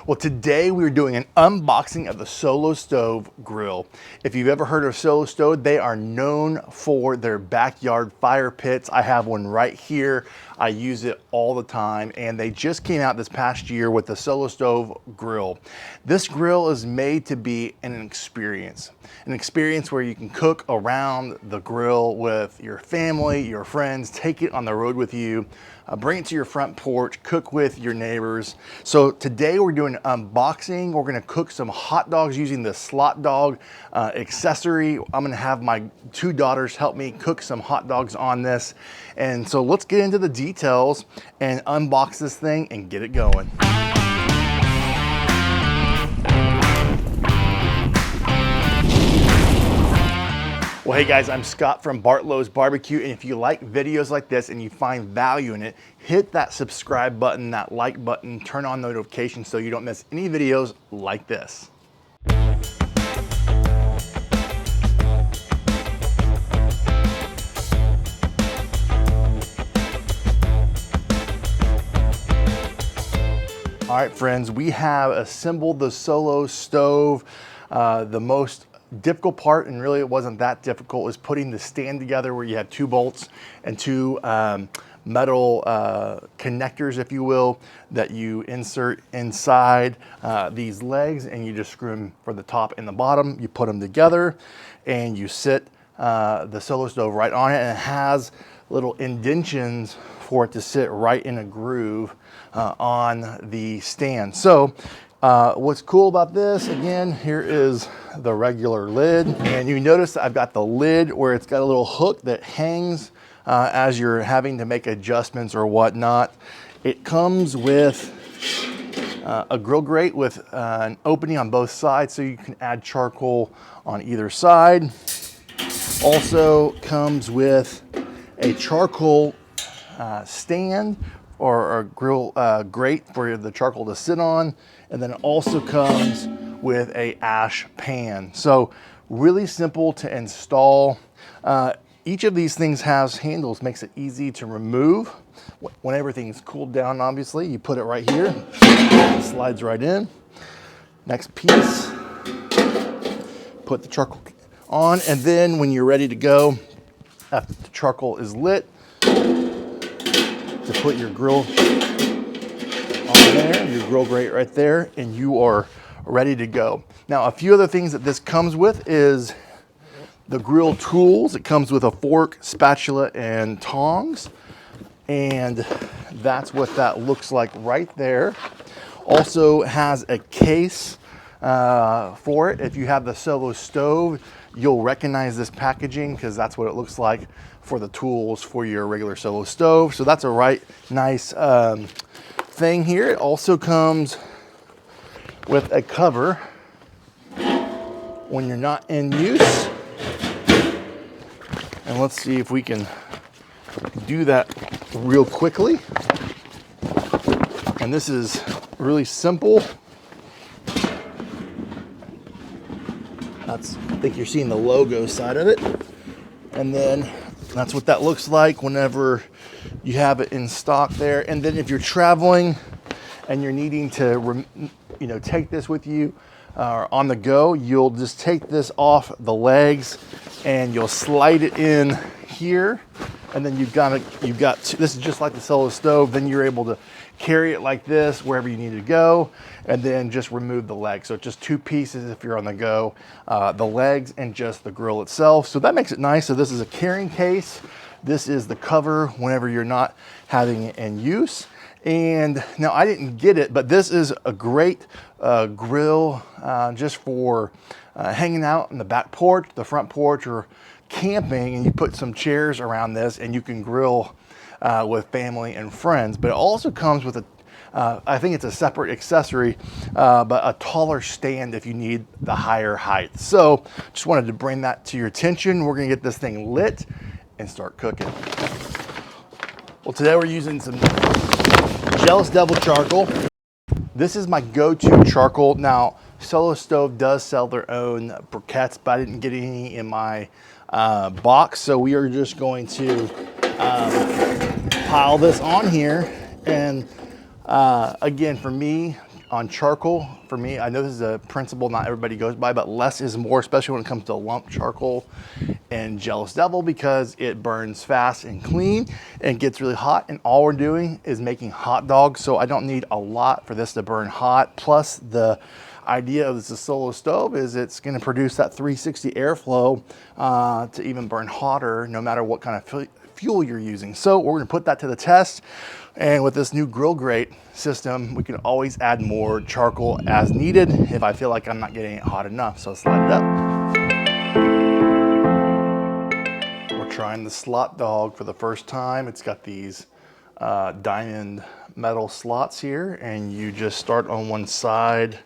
Well, today we're doing an unboxing of the Solo Stove grill. If you've ever heard of Solo Stove, they are known for their backyard fire pits. I have one right here. I use it all the time, and they just came out this past year with the Solo Stove grill. This grill is made to be an experience where you can cook around the grill with your family, your friends, take it on the road with you, bring it to your front porch, cook with your neighbors. So today we're doing an unboxing. We're gonna cook some hot dogs using the Slotdog accessory. I'm gonna have my two daughters help me cook some hot dogs on this. And so let's get into the details and unbox this thing and get it going. Well, hey guys, I'm Scott from Bartlow's Barbecue, and if you like videos like this and you find value in it, hit that subscribe button, that like button, turn on notifications so you don't miss any videos like this. All right, friends, we have assembled the Solo Stove. The most difficult part, and really it wasn't that difficult, is putting the stand together where you have two bolts and two metal connectors, if you will, that you insert inside these legs, and you just screw them for the top and the bottom. You put them together and you sit the Solo Stove right on it, and it has little indentions for it to sit right in a groove on the stand. So what's cool about this, again, here is the regular lid, and you notice I've got the lid where it's got a little hook that hangs as you're having to make adjustments or whatnot. It comes with a grill grate with an opening on both sides so you can add charcoal on either side. Also comes with a charcoal stand or a grill grate for the charcoal to sit on, and then it also comes with a ash pan. So really simple to install. Each of these things has handles, makes it easy to remove. When everything's cooled down, obviously, you put it right here, it slides right in. Next piece, put the charcoal on, and then when you're ready to go, after the charcoal is lit, to put your grill on there, your grill grate right there, and you are ready to go. Now, a few other things that this comes with is the grill tools. It comes with a fork, spatula, and tongs, and that's what that looks like right there. Also has a case for it. If you have the Solo Stove, you'll recognize this packaging because that's what it looks like for the tools for your regular Solo Stove. So that's a right nice thing here. It also comes with a cover when you're not in use. And let's see if we can do that real quickly. And this is really simple. I think you're seeing the logo side of it. And then that's what that looks like whenever you have it in stock there. And then if you're traveling and you're needing to take this with you on the go, you'll just take this off the legs and you'll slide it in here. And then this is just like the Solo Stove. Then you're able to carry it like this wherever you need to go, and then just remove the legs. So it's just two pieces if you're on the go, the legs and just the grill itself. So that makes it nice. So this is a carrying case. This is the cover whenever you're not having it in use. And now I didn't get it, but this is a great grill just for hanging out in the back porch, the front porch, or camping, and you put some chairs around this and you can grill with family and friends. But it also comes with I think it's a separate accessory, but a taller stand if you need the higher height. So just wanted to bring that to your attention. We're gonna get this thing lit and start cooking. Well, today we're using some Jealous Devil charcoal. This is my go-to charcoal. Now, Solo Stove does sell their own briquettes, but I didn't get any in my box. So we are just going to pile this on here. And again, for me, on charcoal. For me, I know this is a principle not everybody goes by, but less is more, especially when it comes to lump charcoal and Jealous Devil, because it burns fast and clean and gets really hot. And all we're doing is making hot dogs, so I don't need a lot for this to burn hot. Plus, the idea of this solo stove is it's going to produce that 360 airflow to even burn hotter no matter what kind of fuel you're using. So we're going to put that to the test, and with this new grill grate system we can always add more charcoal as needed if I feel like I'm not getting it hot enough. So let's light it up. We're trying the Slotdog for the first time. It's got these diamond metal slots here, and you just start on one side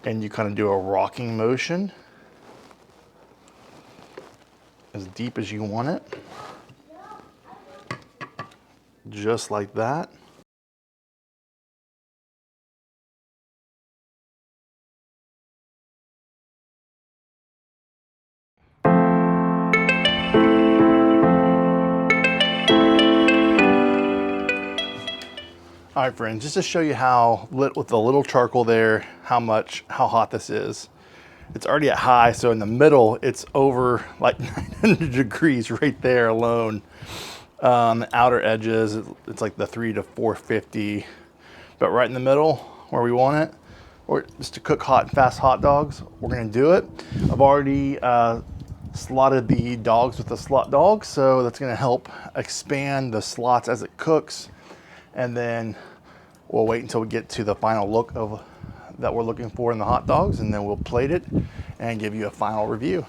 and you kind of do a rocking motion as deep as you want it, just like that. All right, friends, just to show you how lit with the little charcoal there, how hot this is. It's already at high, so in the middle, it's over like 900 degrees right there alone. The outer edges, it's like the 3 to 450, but right in the middle where we want it, or just to cook hot and fast hot dogs, we're gonna do it. I've already slotted the dogs with the Slotdog, so that's gonna help expand the slots as it cooks. And then we'll wait until we get to the final look of that we're looking for in the hot dogs, and then we'll plate it and give you a final review.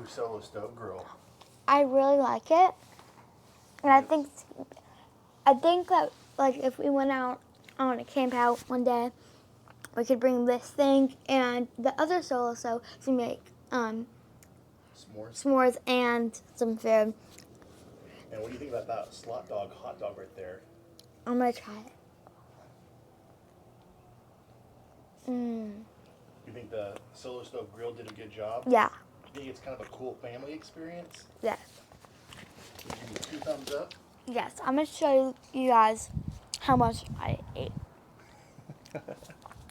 Solo stove grill. I really like it, and I think that like if we went out on a camp out one day, we could bring this thing and the other solo stove to make s'mores and some food. And what do you think about that Slotdog hot dog right there? I'm gonna try it. You think the solo stove grill did a good job? Yeah. You think it's kind of a cool family experience? Yes. Give you 2 thumbs up? Yes. I'm gonna show you guys how much I ate.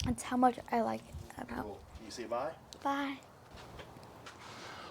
It's how much I like it. Cool. Can you say bye? Bye.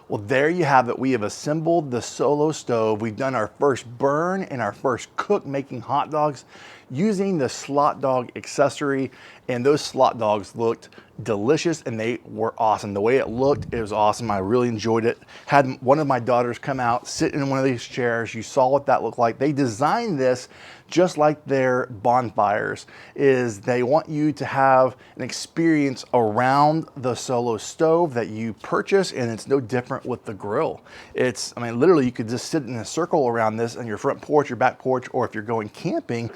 Well, there you have it. We have assembled the solo stove. We've done our first burn and our first cook making hot dogs using the Slotdog accessory, and those Slotdogs looked delicious and they were awesome. The way it looked, it was awesome. I really enjoyed it. Had one of my daughters come out, sit in one of these chairs. You saw what that looked like. They designed this just like their bonfires, is they want you to have an experience around the solo stove that you purchase, and it's no different with the grill. I mean, literally you could just sit in a circle around this on your front porch, your back porch, or if you're going camping,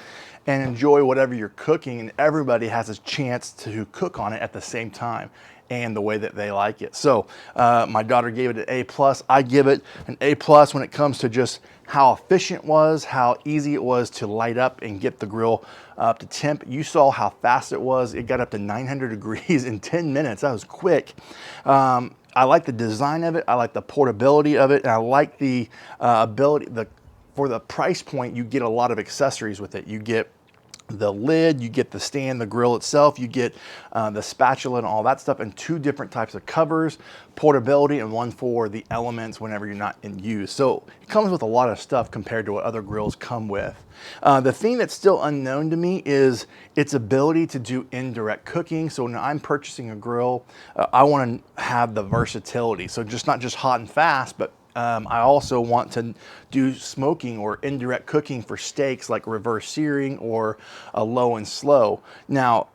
and enjoy whatever you're cooking, and everybody has a chance to cook on it at the same time and the way that they like it. So my daughter gave it an A+. I give it an A+ when it comes to just how efficient it was, how easy it was to light up and get the grill up to temp. You saw how fast it was. It got up to 900 degrees in 10 minutes. That was quick. I like the design of it. I like the portability of it. And I like the ability, for the price point, you get a lot of accessories with it. You get the lid, you get the stand, the grill itself, you get the spatula and all that stuff, and 2 different types of covers, portability, and one for the elements whenever you're not in use. So it comes with a lot of stuff compared to what other grills come with. The thing that's still unknown to me is its ability to do indirect cooking. So when I'm purchasing a grill, I want to have the versatility. So just not just hot and fast, but I also want to do smoking or indirect cooking for steaks, like reverse searing or a low and slow. Now,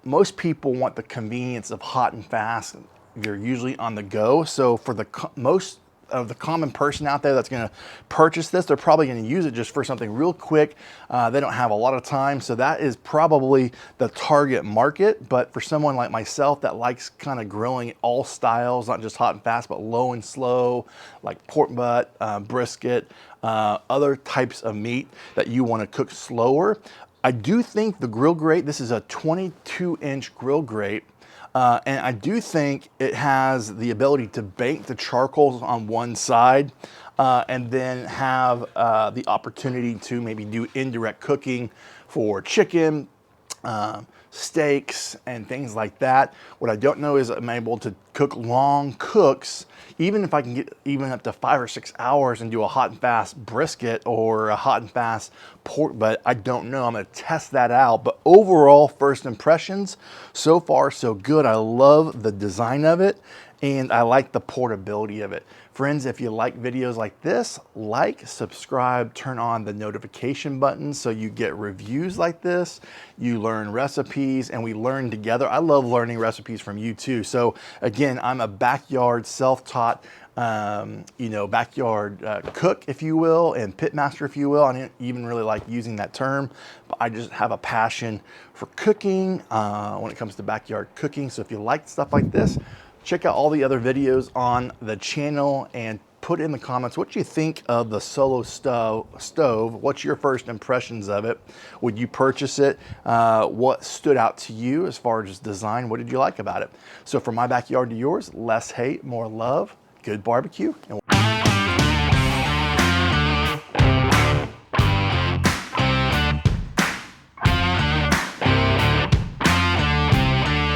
most people want the convenience of hot and fast. You're usually on the go. So for most of the common person out there that's gonna purchase this, they're probably gonna use it just for something real quick. They don't have a lot of time, so that is probably the target market. But for someone like myself that likes kind of grilling all styles, not just hot and fast, but low and slow, like pork butt, brisket, other types of meat that you wanna cook slower, I do think the grill grate, this is a 22-inch grill grate, and I do think it has the ability to bake the charcoals on one side and then have the opportunity to maybe do indirect cooking for chicken, steaks, and things like that. What I don't know is I'm able to cook long cooks, even if I can get even up to 5 or 6 hours and do a hot and fast brisket or a hot and fast pork butt. I don't know. I'm going to test that out. But overall, first impressions, so far so good. I love the design of it, and I like the portability of it. Friends, if you like videos like this, like, subscribe, turn on the notification button so you get reviews like this, you learn recipes, and we learn together. I love learning recipes from you too. So again, I'm a backyard self-taught backyard cook, if you will, and pit master, if you will. I didn't even really like using that term, but I just have a passion for cooking when it comes to backyard cooking. So if you like stuff like this, check out all the other videos on the channel and put in the comments what you think of the Solo stove. What's your first impressions of it? Would you purchase it? What stood out to you as far as design? What did you like about it? So from my backyard to yours, less hate, more love, good barbecue. And